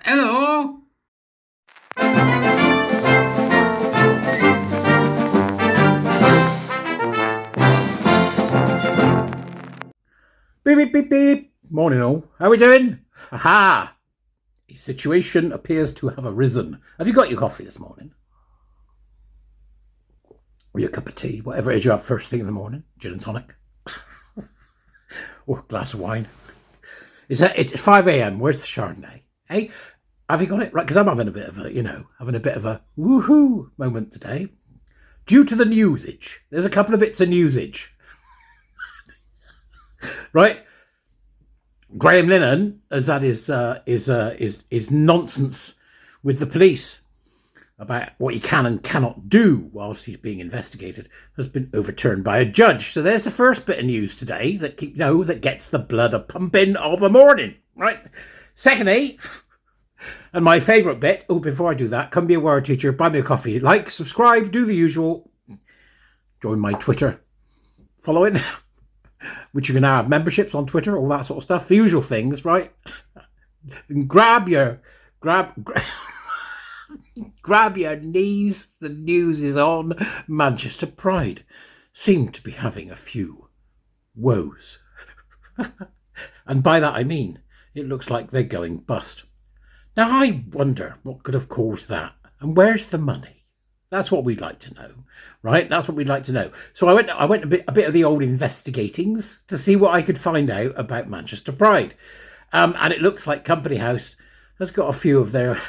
Hello? Beep, beep, beep, beep. Morning all. How we doing? Aha! A situation appears to have arisen. Have you got your coffee this morning? Or your cup of tea, whatever it is you have first thing in the morning? Gin and tonic? Or a glass of wine? It's 5 a.m. Where's the Chardonnay? Hey, have you got it? Right, because I'm having a bit of a woohoo moment today. Due to the newsage. There's a couple of bits of newsage. Right? Graham Lennon has had his nonsense with the police about what he can and cannot do whilst he's being investigated has been overturned by a judge. So there's the first bit of news today that gets the blood a pumping of a morning, right? Secondly, and my favourite bit, before I do that, come be a word teacher, buy me a coffee, like, subscribe, do the usual, join my Twitter following, which you can now have memberships on Twitter, all that sort of stuff, the usual things, right? And grab your knees. The news is on. Manchester Pride seem to be having a few woes. And by that I mean, it looks like they're going bust. Now I wonder what could have caused that, and where's the money? That's what we'd like to know, right? That's what we'd like to know. So I went a bit of the old investigatings to see what I could find out about Manchester Pride. And it looks like Company House has got a few of their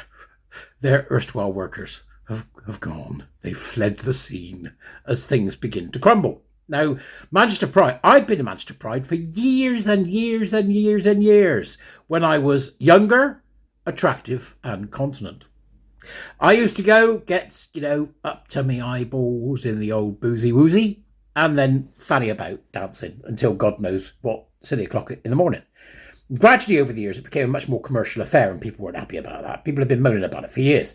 erstwhile workers have gone. They've fled the scene as things begin to crumble. Now, Manchester Pride, I've been to Manchester Pride for years and years and years and years when I was younger, attractive and continent. I used to go get, up to my eyeballs in the old boozy woozy and then fanny about dancing until God knows what silly o'clock in the morning. Gradually over the years, it became a much more commercial affair and people weren't happy about that. People have been moaning about it for years.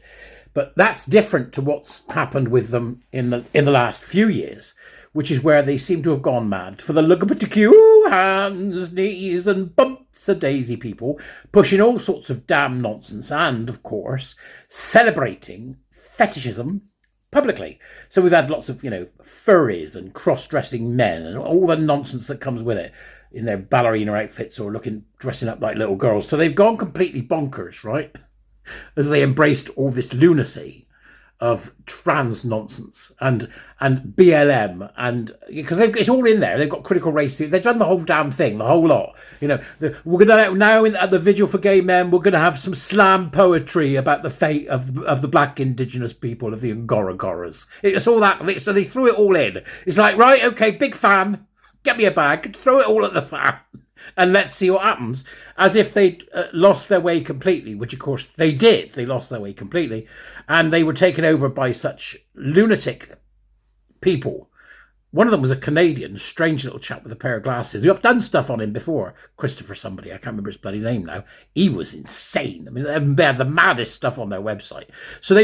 But that's different to what's happened with them in the last few years, which is where they seem to have gone mad for the LGBTQ hands, knees and bumps of daisy people, pushing all sorts of damn nonsense and, of course, celebrating fetishism publicly. So we've had lots of, furries and cross-dressing men and all the nonsense that comes with it in their ballerina outfits or dressing up like little girls. So they've gone completely bonkers, right? As they embraced all this lunacy of trans nonsense and BLM and because it's all in there. They've got critical race theory. They've done the whole damn thing, the whole lot. We're going to now at the Vigil for Gay Men, we're going to have some slam poetry about the fate of the black indigenous people of the Ngorogoras. It's all that. So they threw it all in. It's like, right, okay, big fan. Get me a bag, throw it all at the fan, and let's see what happens. As if they'd lost their way completely, which of course they did. They lost their way completely. And they were taken over by such lunatic people. One of them was a Canadian, strange little chap with a pair of glasses. I've done stuff on him before. Christopher somebody, I can't remember his bloody name now. He was insane. I mean, they had the maddest stuff on their website. So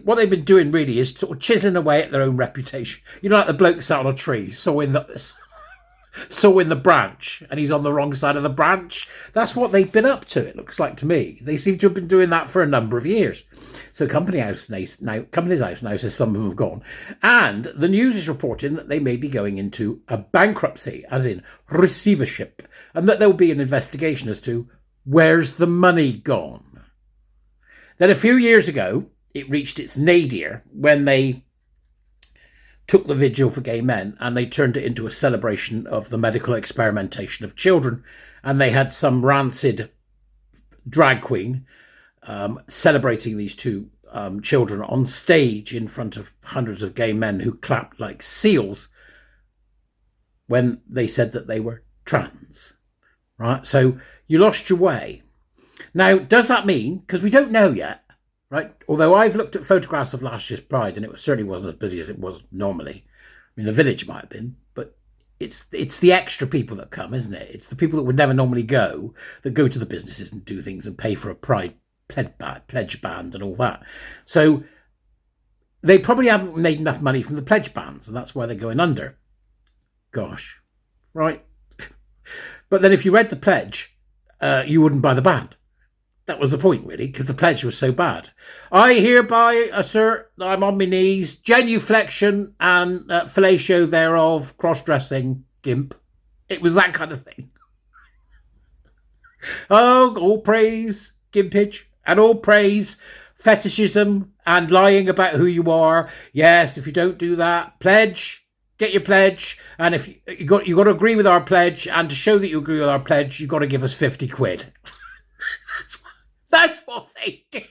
what they've been doing really is sort of chiseling away at their own reputation. Like the bloke sat on a tree, sawing the branch, and he's on the wrong side of the branch. That's what they've been up to, it looks like to me. They seem to have been doing that for a number of years. So Company's House now says some of them have gone. And the news is reporting that they may be going into a bankruptcy, as in receivership, and that there will be an investigation as to where's the money gone. Then a few years ago, it reached its nadir when they took the Vigil for Gay Men and they turned it into a celebration of the medical experimentation of children. And they had some rancid drag queen celebrating these two children on stage in front of hundreds of gay men who clapped like seals when they said that they were trans. Right? So you lost your way. Now, does that mean, because we don't know yet, right? Although I've looked at photographs of last year's Pride and it certainly wasn't as busy as it was normally. I mean, the village might have been, but it's the extra people that come, isn't it? It's the people that would never normally go that go to the businesses and do things and pay for a Pride pledge band and all that. So they probably haven't made enough money from the pledge bands, and that's why they're going under. Gosh, right? But then if you read the pledge, you wouldn't buy the band. That was the point, really, because the pledge was so bad. I hereby assert that I'm on my knees, genuflection and fellatio thereof, cross-dressing, gimp. It was that kind of thing. Oh, all praise, gimpage, and all praise, fetishism, and lying about who you are. Yes, if you don't do that, pledge, get your pledge, and if you got to agree with our pledge, and to show that you agree with our pledge, you've got to give us 50 quid. That's what they did.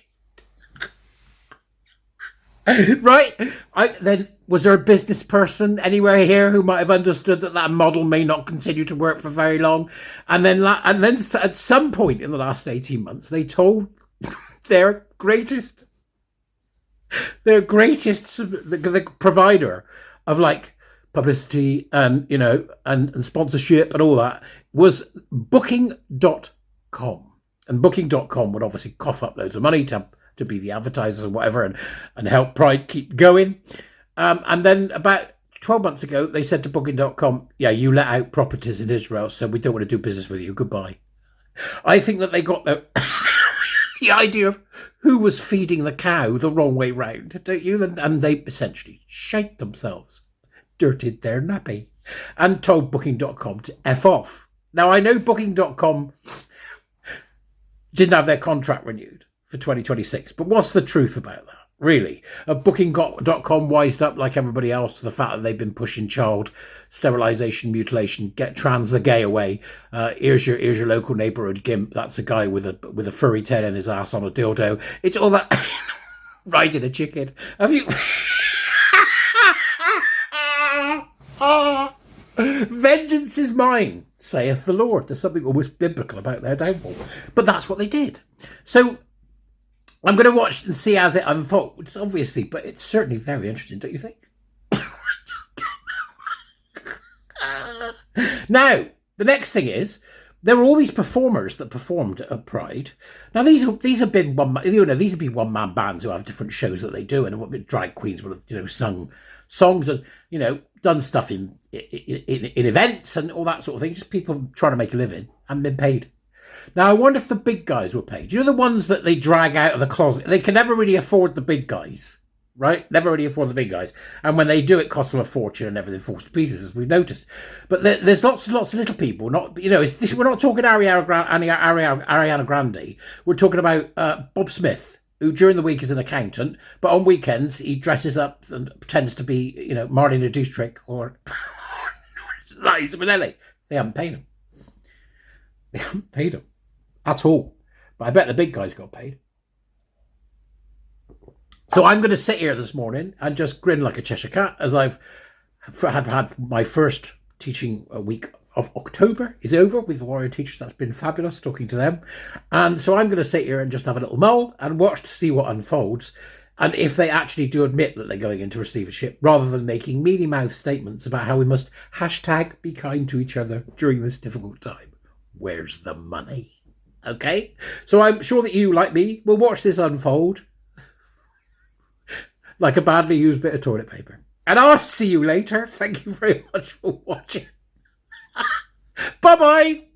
Right? Then was there a business person anywhere here who might have understood that that model may not continue to work for very long? And then at some point in the last 18 months, they told their greatest, the provider of like publicity and, you know, and sponsorship and all that was booking.com. And booking.com would obviously cough up loads of money to be the advertisers or whatever and help Pride keep going. And then about 12 months ago, they said to booking.com, yeah, you let out properties in Israel, so we don't want to do business with you. Goodbye. I think that they got the idea of who was feeding the cow the wrong way round, don't you? And they essentially shite themselves, dirtied their nappy, and told booking.com to F off. Now, I know booking.com didn't have their contract renewed for 2026. But what's the truth about that, really? Booking.com wised up like everybody else to the fact that they've been pushing child sterilisation, mutilation, get trans the gay away. Here's your local neighbourhood gimp. That's a guy with a furry tail in his ass on a dildo. It's all that riding a chicken. Have you? Vengeance is mine, saith the Lord. There's something almost biblical about their downfall. But that's what they did. So I'm going to watch and see as it unfolds, obviously, but it's certainly very interesting, don't you think? Now, the next thing is, there were all these performers that performed at Pride. Now, these have been one-man bands who have different shows that they do, and drag queens will have, you know, sung songs and, you know, done stuff in events and all that sort of thing. Just people trying to make a living and been paid. Now, I wonder if the big guys were paid. You know, the ones that they drag out of the closet. They can never really afford the big guys, right? Never really afford the big guys. And when they do, it costs them a fortune and everything falls to pieces, as we've noticed. But there's lots of little people. Not, you know, we're not talking Ariana Grande. We're talking about Bob Smith, who during the week is an accountant, but on weekends he dresses up and pretends to be, you know, Marlene Dietrich or Liza Minnelli. They haven't paid him. They haven't paid him at all. But I bet the big guys got paid. So I'm going to sit here this morning and just grin like a Cheshire cat as I've had my first teaching week of October is over with the Warrior Teachers. That's been fabulous talking to them. And so I'm going to sit here and just have a little mull and watch to see what unfolds. And if they actually do admit that they're going into receivership, rather than making mealy-mouthed statements about how we must hashtag be kind to each other during this difficult time. Where's the money? Okay? So I'm sure that you, like me, will watch this unfold like a badly used bit of toilet paper. And I'll see you later. Thank you very much for watching. Bye-bye.